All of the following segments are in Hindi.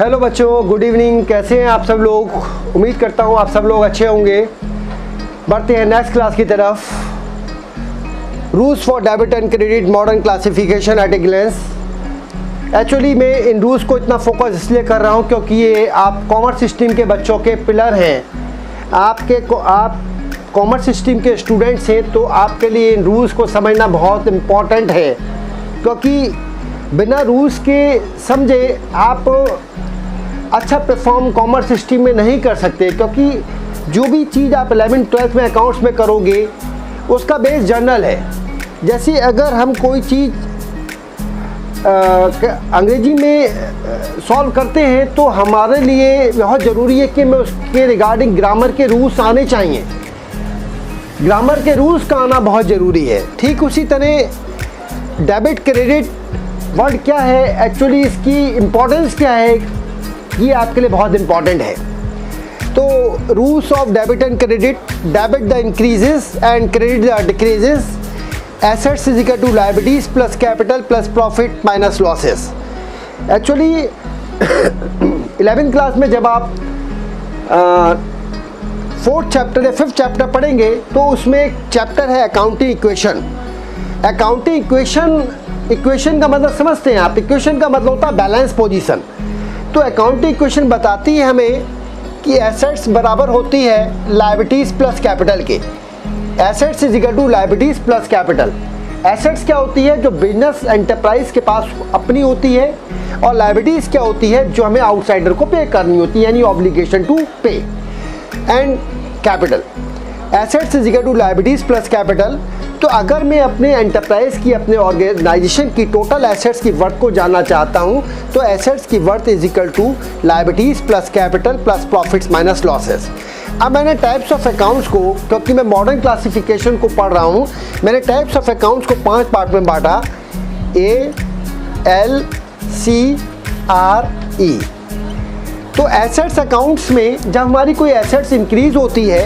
हेलो बच्चों, गुड इवनिंग। कैसे हैं आप सब लोग? उम्मीद करता हूँ आप सब लोग अच्छे होंगे। बढ़ते हैं नेक्स्ट क्लास की तरफ। Rules for debit and credit modern classification at a glance. Actually मैं इन रूल्स को इतना फोकस इसलिए कर रहा हूँ क्योंकि ये आप कॉमर्स स्ट्रीम के बच्चों के पिलर हैं। आप कॉमर्स स्ट्रीम के स्टूडेंट्स हैं तो आपके लिए इन रूल्स को समझना बहुत इम्पॉर्टेंट है, क्योंकि बिना रूल्स के समझे आप अच्छा परफॉर्म कॉमर्स स्ट्रीम में नहीं कर सकते। क्योंकि जो भी चीज़ आप 11th-12th में अकाउंट्स में करोगे उसका बेस जर्नल है। जैसे अगर हम कोई चीज़ अंग्रेजी में सॉल्व करते हैं तो हमारे लिए बहुत ज़रूरी है कि मैं उसके रिगार्डिंग ग्रामर के रूल्स आने चाहिए। ग्रामर के रूल्स का आना बहुत ज़रूरी है। ठीक उसी तरह डेबिट क्रेडिट वर्ड क्या है, एक्चुअली इसकी इम्पोर्टेंस क्या है, ये आपके लिए बहुत इंपॉर्टेंट है। तो rules of debit and credit: debit the increases and credit the decreases, assets is equal to liabilities plus capital plus profit minus losses. Actually 11th class में जब आप 4th चैप्टर या 5th चैप्टर पढ़ेंगे तो उसमें एक चैप्टर है अकाउंटिंग इक्वेशन। अकाउंटिंग इक्वेशन का मतलब समझते हैं आप? इक्वेशन का मतलब होता है बैलेंस पोजीशन। तो अकाउंटिंग इक्वेशन बताती है हमें कि एसेट्स बराबर होती है लायबिलिटीज प्लस कैपिटल के। Assets is equal to liabilities plus capital. Assets क्या होती है? जो बिजनेस एंटरप्राइज के पास अपनी होती है, और लायबिलिटीज क्या होती है? जो हमें आउटसाइडर को पे करनी होती है, यानी obligation to pay. And capital, assets is equal to liabilities plus capital. तो अगर मैं अपने एंटरप्राइज की, अपने ऑर्गेनाइजेशन की टोटल एसेट्स की वर्थ को जानना चाहता हूं तो एसेट्स की worth is equal to liabilities plus capital plus profits minus losses. अब मैंने टाइप्स ऑफ अकाउंट्स को, क्योंकि मैं मॉडर्न क्लासिफिकेशन को पढ़ रहा हूं, मैंने टाइप्स ऑफ अकाउंट्स को 5 पार्ट में बांटा: ए, एल, सी, आर, ई। तो एसेट्स अकाउंट्स में जब हमारी कोई एसेट्स इंक्रीज होती है,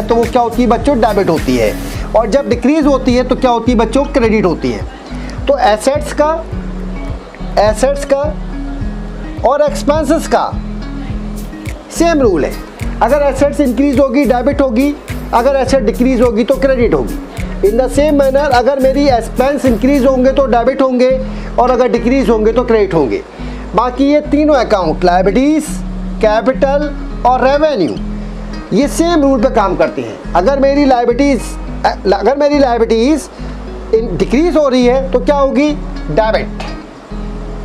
तो वो क्या होती है बच्चों? डेबिट होती है। और जब डिक्रीज होती है तो क्या होती है बच्चों? क्रेडिट होती है। तो एसेट्स का और एक्सपेंसेस का सेम रूल है। अगर एसेट्स इंक्रीज होगी डेबिट होगी, अगर एसेट डिक्रीज होगी तो क्रेडिट होगी। इन द सेम मैनर अगर मेरी एक्सपेंस इंक्रीज होंगे तो डेबिट होंगे, और अगर डिक्रीज होंगे तो क्रेडिट होंगे। बाकी ये तीनों अकाउंट, लायबिलिटीज, कैपिटल और रेवेन्यू, ये सेम रूल पे काम करती हैं। अगर मेरी लायबिलिटीज डिक्रीज हो रही है तो क्या होगी? डेबिट।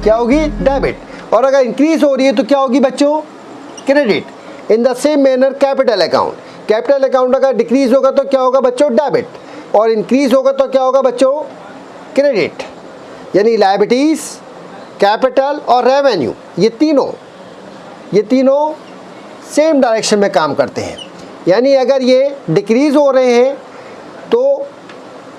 क्या होगी? डेबिट। और अगर इंक्रीज हो रही है तो क्या होगी बच्चों? Credit. In the same manner capital account अगर डिक्रीज होगा तो क्या होगा बच्चों? डेबिट। और इंक्रीज होगा तो क्या होगा बच्चों? क्रेडिट। यानी लायबिलिटीज, कैपिटल और रेवेन्यू, ये तीनों सेम डायरेक्शन में काम करते हैं। यानी अगर ये डिक्रीज हो रहे हैं तो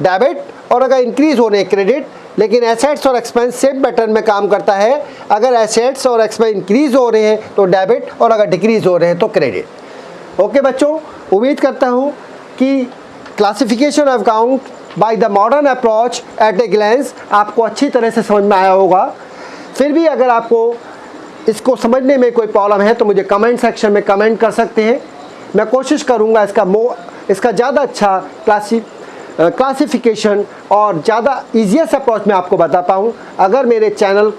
डेबिट, और अगर इंक्रीज हो रहे हैं क्रेडिट। लेकिन एसेट्स और एक्सपेंस सेम पैटर्न में काम करता है। अगर एसेट्स और एक्सपेंस इंक्रीज हो रहे हैं तो डेबिट, और अगर डिक्रीज हो रहे हैं तो क्रेडिट। ओके बच्चों, उम्मीद करता हूँ कि classification of account by the modern approach at a glance आपको अच्छी तरह से समझ में आया होगा। फिर भी अगर आपको इसको समझने में कोई प्रॉब्लम है तो मुझे कमेंट सेक्शन में कमेंट कर सकते हैं। मैं कोशिश करूंगा इसका ज़्यादा अच्छा क्लासिफिकेशन और ज़्यादा ईजीएस्ट अप्रोच में आपको बता पाऊँ। अगर मेरे चैनल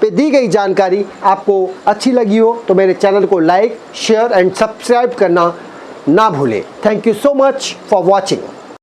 पे दी गई जानकारी आपको अच्छी लगी हो तो मेरे चैनल को लाइक, शेयर एंड सब्सक्राइब करना ना भूलें। Thank you so much for watching.